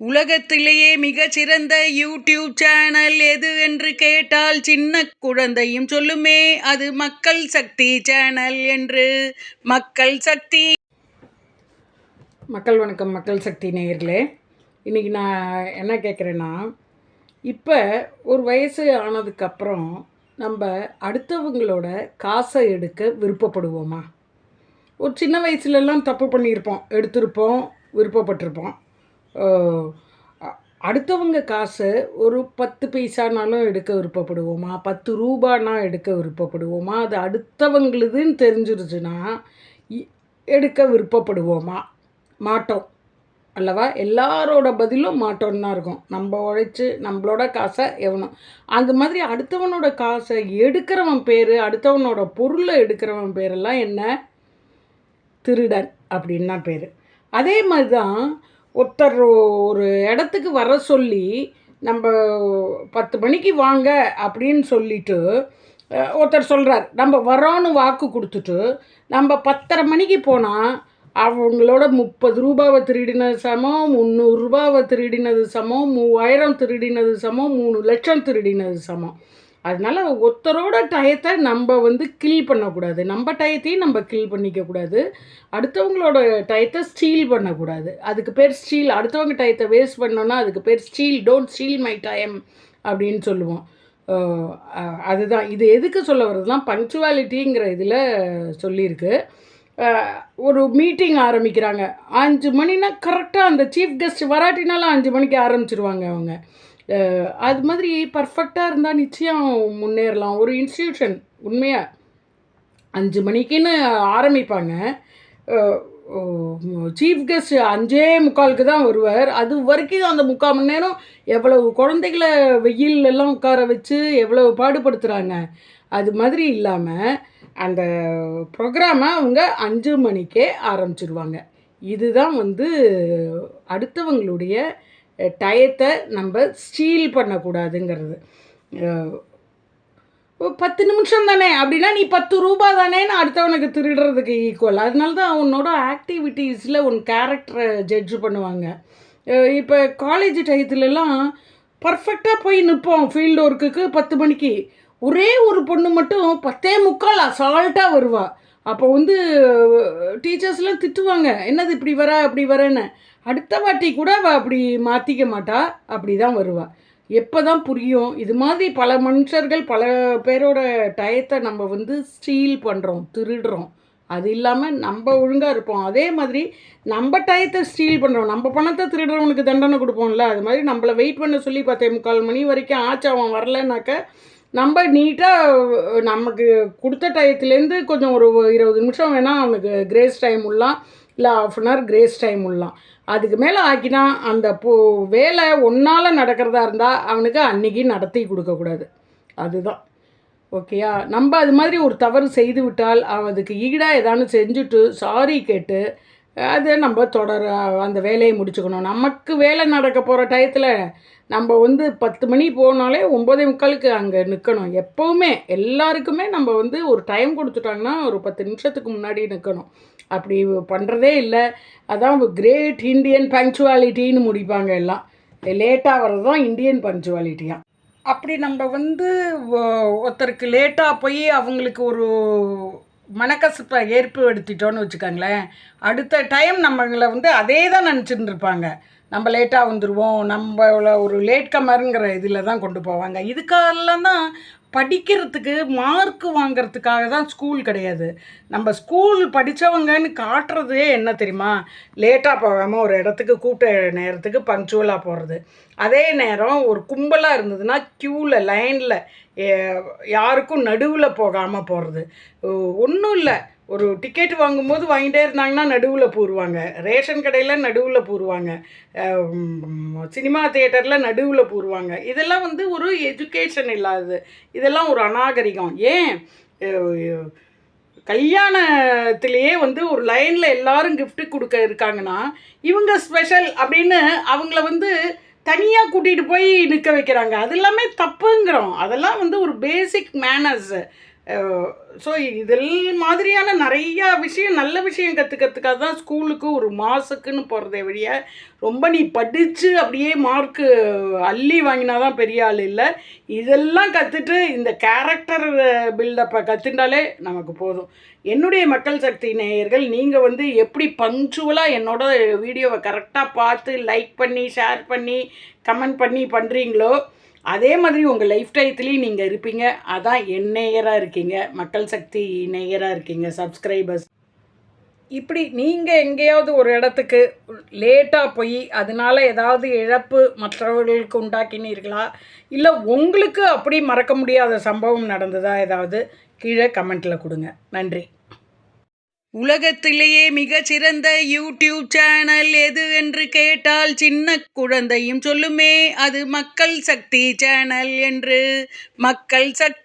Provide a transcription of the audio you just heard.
உலகத்திலேயே மிகச்சிறந்த YouTube channel எது என்று கேட்டால் சின்ன குழந்தையும் சொல்லுமே, அது மக்கள் சக்தி சேனல் என்று. மக்கள் சக்தி. மக்கள் வணக்கம். மக்கள் சக்தி நேயர்களே, இன்றைக்கி நான் என்ன கேட்குறேன்னா, இப்போ ஒரு வயசு ஆனதுக்கப்புறம் நம்ம அடுத்தவங்களோட காசை எடுக்க விருப்பப்படுவோமா? ஒரு சின்ன வயசுலலாம் தப்பு பண்ணியிருப்போம், எடுத்திருப்போம், விருப்பப்பட்டிருப்போம். அடுத்தவங்க காசை ஒரு 10 பைசானாலும் எடுக்க விருப்பப்படுவோமா? 10 ரூபானா எடுக்க விருப்பப்படுவோமா? அது அடுத்தவங்களுதுன்னு தெரிஞ்சிருச்சுன்னா எடுக்க விருப்பப்படுவோமா? மாட்டோம் அல்லவா? எல்லாரோட பதிலும் மாட்டோன்னு தான் இருக்கும். நம்ம உழைச்சி நம்மளோட காசை எவனும் அந்த மாதிரி அடுத்தவனோட காசை எடுக்கிறவன் பேர், அடுத்தவனோட பொருளை எடுக்கிறவன் பேரெல்லாம் என்ன? திருடன் அப்படின்னு தான் பேர். அதே மாதிரி தான் ஒருத்தர் ஒரு இடத்துக்கு வர சொல்லி நம்ம 10 மணிக்கு வாங்க அப்படின்னு சொல்லிட்டு ஒருத்தர் சொல்கிறார், நம்ம வரோன்னு வாக்கு கொடுத்துட்டு நம்ம 10:30 மணிக்கு போனால் அவங்களோட 30 ரூபாவை திருடினது சமம், 300 ரூபாவை திருடினது சமம், 3000 திருடினது சமம், 3 லட்சம் திருடினது சமம். அதனால் ஒருத்தரோட டயத்தை நம்ம கில் பண்ணக்கூடாது, நம்ம டயத்தையும் நம்ம கில் பண்ணிக்கக்கூடாது, அடுத்தவங்களோட டயத்தை ஸ்டீல் பண்ணக்கூடாது. அதுக்கு பேர் ஸ்டீல். அடுத்தவங்க டயத்தை வேஸ்ட் பண்ணோன்னா அதுக்கு பேர் steel. Don't steel my time அப்படின்னு சொல்லுவோம். அதுதான் இது எதுக்கு சொல்ல வருதுன்னா, பங்க்சுவாலிட்டிங்கிற இதில் சொல்லியிருக்கு. ஒரு மீட்டிங் ஆரம்பிக்கிறாங்க 5 மணினா கரெக்டாக அந்த சீஃப் கெஸ்ட் வராட்டினாலும் 5 மணிக்கு ஆரம்பிச்சிருவாங்க அவங்க. அது மாதிரி பர்ஃபெக்டாக இருந்தால் நிச்சயம் முன்னேறலாம். ஒரு இன்ஸ்டியூஷன் உண்மையாக 5 மணிக்குன்னு ஆரம்பிப்பாங்க. சீஃப் கெஸ்ட் 5:45 தான் வருவார். அது வரைக்கும் அந்த 3/4 மணி நேரம் எவ்வளவு குழந்தைகளை வெயிலெல்லாம் உட்கார வச்சு எவ்வளவு பாடுபடுத்துகிறாங்க. அது மாதிரி இல்லாமல் அந்த ப்ரோக்ராமை அவங்க 5 மணிக்கே ஆரம்பிச்சிடுவாங்க. இதுதான் அடுத்தவங்களுடைய டயத்தை நம்ம ஸ்டீல் பண்ணக்கூடாதுங்கிறது. 10 நிமிஷம் தானே அப்படின்னா நீ 10 ரூபா தானேன்னு அடுத்தவனுக்கு திருடுறதுக்கு ஈக்குவல். அதனால தான் அவனோட ஆக்டிவிட்டீஸில் உன் கேரக்டரை ஜட்ஜ் பண்ணுவாங்க. இப்போ காலேஜ் டயத்துலலாம் பர்ஃபெக்டாக போய் நிற்போம் ஃபீல்டு ஒர்க்குக்கு 10 மணிக்கு. ஒரே ஒரு பொண்ணு மட்டும் 10:45 அசால்ட்டாக வருவாள். அப்போ டீச்சர்ஸ்லாம் திட்டுவாங்க, என்னது இப்படி வர அப்படி வரேன்னு. அடுத்த வாட்டி கூட அவள் அப்படி மாற்றிக்க மாட்டா, அப்படி தான் வருவாள். எப்போ தான் புரியும்? இது மாதிரி பல மனுஷர்கள் பல பேரோட டயத்தை நம்ம ஸ்டீல் பண்ணுறோம், திருடுறோம். அது இல்லாமல் நம்ம ஒழுங்காக இருப்போம். அதே மாதிரி நம்ம டயத்தை ஸ்டீல் பண்ணுறோம். நம்ம பணத்தை திருடுறவனுக்கு தண்டனை கொடுப்போம்ல, அது மாதிரி நம்மளை வெயிட் பண்ண சொல்லி 10:45 மணி வரைக்கும் ஆச்சு அவன் வரலன்னாக்க நம்ம நீட்டாக நமக்கு கொடுத்த டயத்துலேருந்து கொஞ்சம் ஒரு 20 நிமிஷம் வேணால் அவனுக்கு கிரேஸ் டைம் உள்ளலாம், இல்லை 1/2 அன் ஹவர் கிரேஸ் டைம் உள்ளலாம். அதுக்கு மேலே ஆக்கினா அந்த வேலை ஒன்றால் நடக்கிறதா இருந்தால் அவனுக்கு அன்றைக்கி நடத்தி கொடுக்கக்கூடாது. அதுதான் ஓகேயா? நம்ம அது மாதிரி ஒரு தவறு செய்து விட்டால் அதுக்கு ஈடாக ஏதானு செஞ்சுட்டு சாரி கேட்டு அதை நம்ம அந்த வேலையை முடிச்சுக்கணும். நமக்கு வேலை நடக்க போகிற டயத்தில் நம்ம 10 மணி போனாலே 9:45 அங்கே நிற்கணும். எப்போவுமே எல்லாருக்குமே நம்ம ஒரு டைம் கொடுத்துட்டாங்கன்னா ஒரு 10 நிமிஷத்துக்கு முன்னாடி நிற்கணும். அப்படி பண்ணுறதே இல்லை. அதான் கிரேட் இண்டியன் பங்க்சுவாலிட்டின்னு முடிப்பாங்க எல்லாம். லேட்டாக வர்றது தான் இந்தியன் பங்க்சுவாலிட்டியாக. அப்படி நம்ம ஒருத்தருக்கு லேட்டாக போய் அவங்களுக்கு ஒரு மனக்கசப்பை ஏற்படுத்திட்டோன்னு வச்சுக்கோங்களேன், அடுத்த டைம் நம்மளை அதே தான் நினச்சிட்டு இருப்பாங்க. நம்ம லேட்டாக வந்துடுவோம், நம்மள ஒரு லேட் கமருங்கிற இதில் தான் கொண்டு போவாங்க. இதுக்கெல்லாம் தான் படிக்கிறதுக்கு மார்க் வாங்கிறதுக்காக தான் ஸ்கூல் கிடையாது. நம்ம ஸ்கூல் படித்தவங்கன்னு காட்டுறதே என்ன தெரியுமா? லேட்டாக போகாமல் ஒரு இடத்துக்கு கூப்பிட்ட நேரத்துக்கு பங்க்சுவலாக போகிறது. அதே நேரம் ஒரு கும்பலாக இருந்ததுன்னா க்யூவில் லைனில் யாருக்கும் நடுவில் போகாமல் போகிறது. ஒன்றும் இல்லை, ஒரு டிக்கெட் வாங்கும்போது வாங்கிட்டே இருந்தாங்கன்னா நடுவில் பூருவாங்க, ரேஷன் கடையில் நடுவில் பூருவாங்க, சினிமா தியேட்டரில் நடுவில் பூருவாங்க. இதெல்லாம் ஒரு எஜுகேஷன் இல்லாதது, இதெல்லாம் ஒரு அநாகரிகம். ஏன் கல்யாணத்திலேயே ஒரு லைனில் எல்லாரும் கிஃப்ட்டு கொடுக்க இருக்காங்கன்னா இவங்க ஸ்பெஷல் அப்படின்னு அவங்கள தனியாக கூட்டிகிட்டு போய் நிற்க வைக்கிறாங்க. அது எல்லாமே தப்புங்கிறோம். அதெல்லாம் ஒரு பேசிக் மேனர்ஸு. ஸோ இதில் மாதிரியான நிறையா விஷயம் நல்ல விஷயம் கற்றுக்கிறதுக்காக தான் ஸ்கூலுக்கு ஒரு மாதத்துக்குன்னு போகிறதே வழிய ரொம்ப நீ படித்து அப்படியே மார்க்கு அள்ளி வாங்கினா தான் பெரிய ஆள் இல்லை. இதெல்லாம் கற்றுட்டு இந்த கேரக்டர் பில்டப்பை கற்றுண்டாலே நமக்கு போதும். என்னுடைய மக்கள் சக்தி நேயர்கள், நீங்கள் வந்து எப்படி பங்க்சுவலாக என்னோட வீடியோவை கரெக்டாக பார்த்து லைக் பண்ணி ஷேர் பண்ணி கமெண்ட் பண்ணி பண்ணுறீங்களோ, அதே மாதிரி உங்கள் லைஃப் டயத்துலேயும் நீங்கள் இருப்பீங்க. அதான் என் நேயராக இருக்கீங்க, மக்கள் சக்தி நேயராக இருக்கீங்க, சப்ஸ்கிரைபர்ஸ். இப்படி நீங்கள் எங்கேயாவது ஒரு இடத்துக்கு லேட்டாக போய் அதனால ஏதாவது இழப்பு மற்றவர்களுக்கு உண்டாக்கினீர்களா? இல்லை உங்களுக்கு அப்படி மறக்க முடியாத சம்பவம் நடந்ததா? ஏதாவது கீழே கமெண்ட்டில் கொடுங்க. நன்றி. உலகத்திலேயே மிகச்சிறந்த யூடியூப் சேனல் எது என்று கேட்டால் சின்ன குழந்தையும் சொல்லுமே அது மக்கள் சக்தி சேனல் என்று. மக்கள் சக்தி